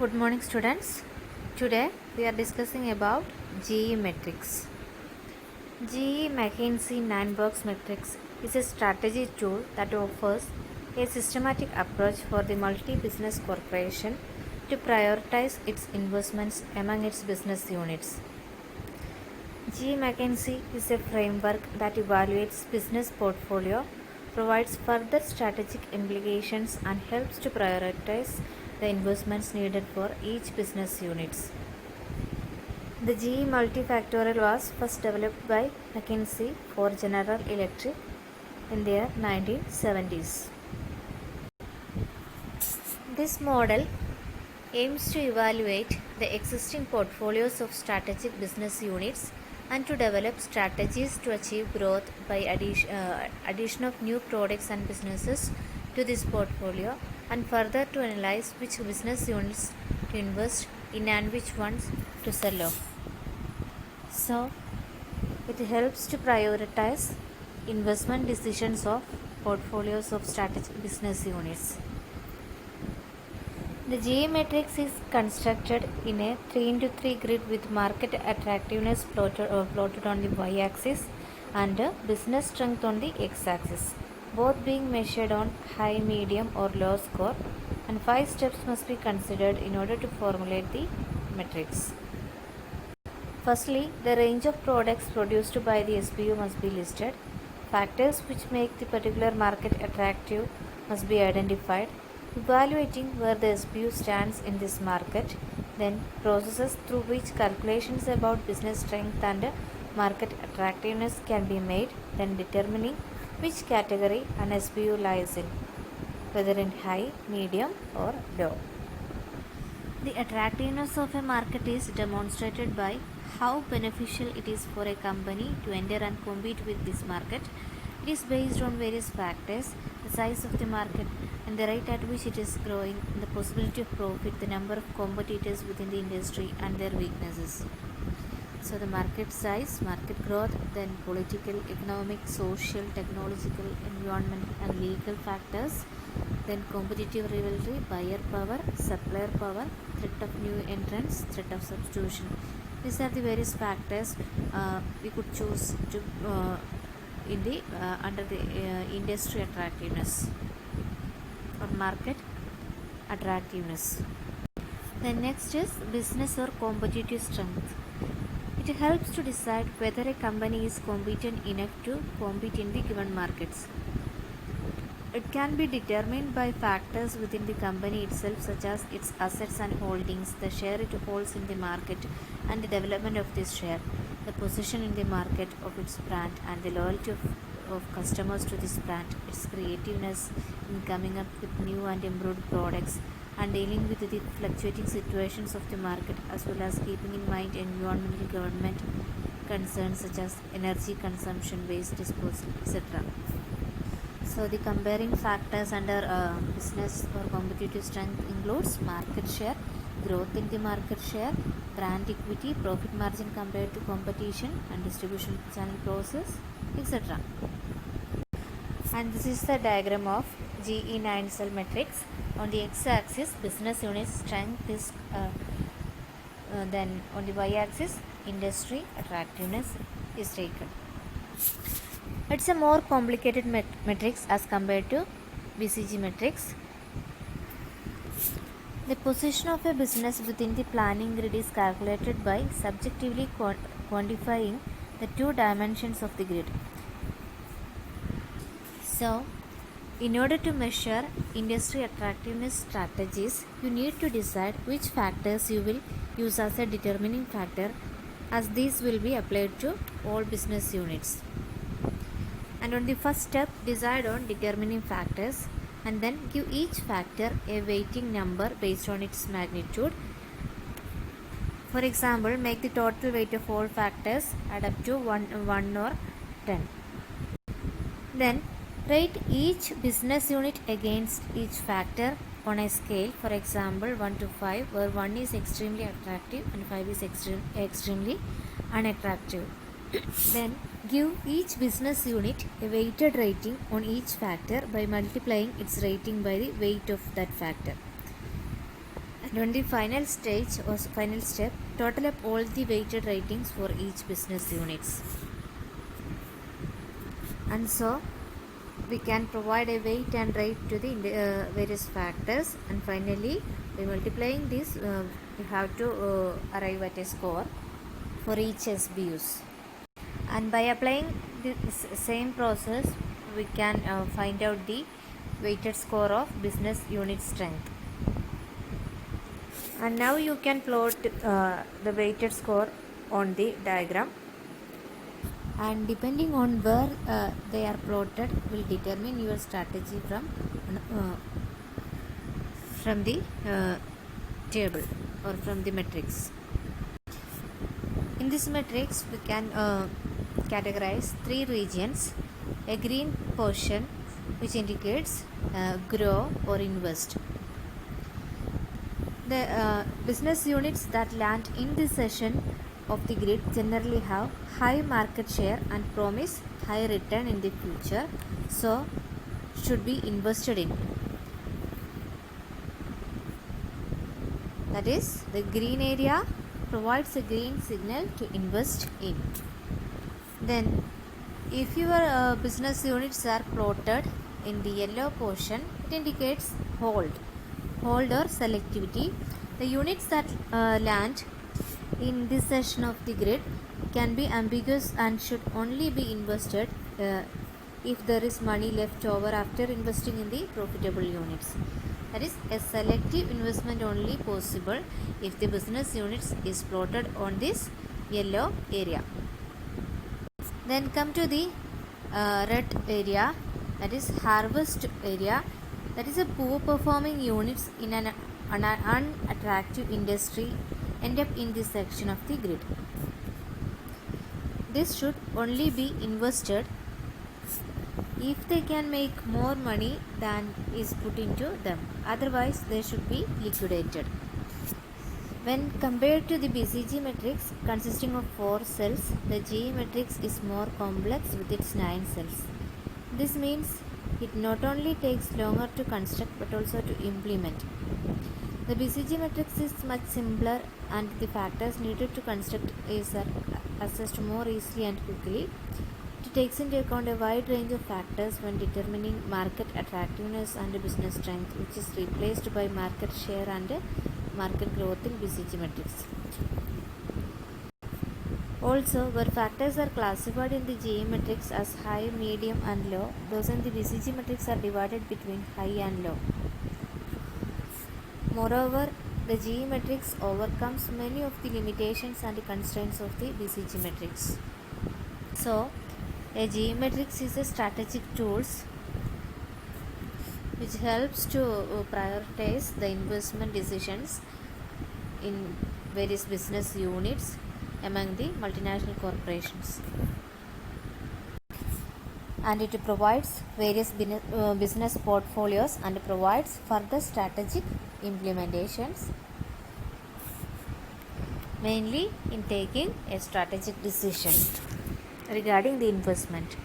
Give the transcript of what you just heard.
Good morning, students. Today we are discussing about GE metrics. GE McKinsey 9-box metrics is a strategy tool that offers a systematic approach for the multi-business corporation to prioritize its investments among its business units. GE McKinsey is a framework that evaluates business portfolio, provides further strategic implications, and helps to prioritize the investments needed for each business units. The GE multifactorial was first developed by McKinsey for General Electric in their 1970s. This model aims to evaluate the existing portfolios of strategic business units and to develop strategies to achieve growth by addition of new products and businesses to this portfolio, and further to analyze which business units to invest in and which ones to sell off. So, it helps to prioritize investment decisions of portfolios of strategic business units. The GE matrix is constructed in a 3x3 grid with market attractiveness plotted on the y-axis and business strength on the x-axis, both being measured on high, medium or low score, and 5 steps must be considered in order to formulate the matrix. Firstly, the range of products produced by the SBU must be listed. Factors which make the particular market attractive must be identified. Evaluating where the SBU stands in this market, then processes through which calculations about business strength and market attractiveness can be made, then determining which category an SBU lies in, whether in high, medium or low. The attractiveness of a market is demonstrated by how beneficial it is for a company to enter and compete with this market. It is based on various factors: the size of the market and the rate at which it is growing, the possibility of profit, the number of competitors within the industry and their weaknesses. So the market size, market growth, then political, economic, social, technological, environmental and legal factors, then competitive rivalry, buyer power, supplier power, threat of new entrants, threat of substitution. These are the various factors we could choose to under the industry attractiveness or market attractiveness. Then next is business or competitive strength. It helps to decide whether a company is competent enough to compete in the given markets. It can be determined by factors within the company itself, such as its assets and holdings, the share it holds in the market and the development of this share, the position in the market of its brand and the loyalty of customers to this brand, its creativeness in coming up with new and improved products and dealing with the fluctuating situations of the market, as well as keeping in mind environmental government concerns such as energy consumption, waste disposal, etc. So the comparing factors under business or competitive strength includes market share, growth in the market share, brand equity, profit margin compared to competition, and distribution channel process, etc. And this is the diagram of GE 9-cell matrix. On the x-axis, business unit strength is then on the y-axis, industry attractiveness is taken. It's a more complicated matrix as compared to BCG matrix. The position of a business within the planning grid is calculated by subjectively quantifying the two dimensions of the grid. So, in order to measure industry attractiveness strategies, you need to decide which factors you will use as a determining factor, as these will be applied to all business units. And on the first step, decide on determining factors and then give each factor a weighting number based on its magnitude. For example, make the total weight of all factors add up to 1 or 10. Then rate each business unit against each factor on a scale, for example 1 to 5, where 1 is extremely attractive and 5 is extremely unattractive. Then give each business unit a weighted rating on each factor by multiplying its rating by the weight of that factor. On the final stage or final step, total up all the weighted ratings for each business units. And so we can provide a weight and rate to the various factors, and finally by multiplying this we have to arrive at a score for each SBUs. And by applying this same process we can find out the weighted score of business unit strength. And now you can plot the weighted score on the diagram, and depending on where they are plotted will determine your strategy from the table or from the matrix. In this matrix we can categorize three regions: a green portion which indicates grow or invest. The business units that land in this section of the grid generally have high market share and promise high return in the future, so should be invested in. That is, the green area provides a green signal to invest in. Then if your business units are plotted in the yellow portion, it indicates hold or selectivity. The units that land in this section of the grid can be ambiguous and should only be invested if there is money left over after investing in the profitable units. That is, a selective investment only possible if the business units is plotted on this yellow area. Then come to the red area, that is harvest area. That is a poor performing units in an unattractive industry end up in this section of the grid. This should only be invested if they can make more money than is put into them, otherwise they should be liquidated. When compared to the BCG matrix consisting of 4 cells, the GE matrix is more complex with its 9 cells. This means it not only takes longer to construct but also to implement. The BCG matrix is much simpler and the factors needed to construct is assessed more easily and quickly. It takes into account a wide range of factors when determining market attractiveness and business strength, which is replaced by market share and market growth in BCG matrix. Also, where factors are classified in the GE matrix as high, medium and low, those in the BCG matrix are divided between high and low. Moreover, the GE matrix overcomes many of the limitations and constraints of the BCG matrix. So, a GE matrix is a strategic tool which helps to prioritize the investment decisions in various business units among the multinational corporations, and it provides various business portfolios and provides further strategic implementations, mainly in taking a strategic decision regarding the investment.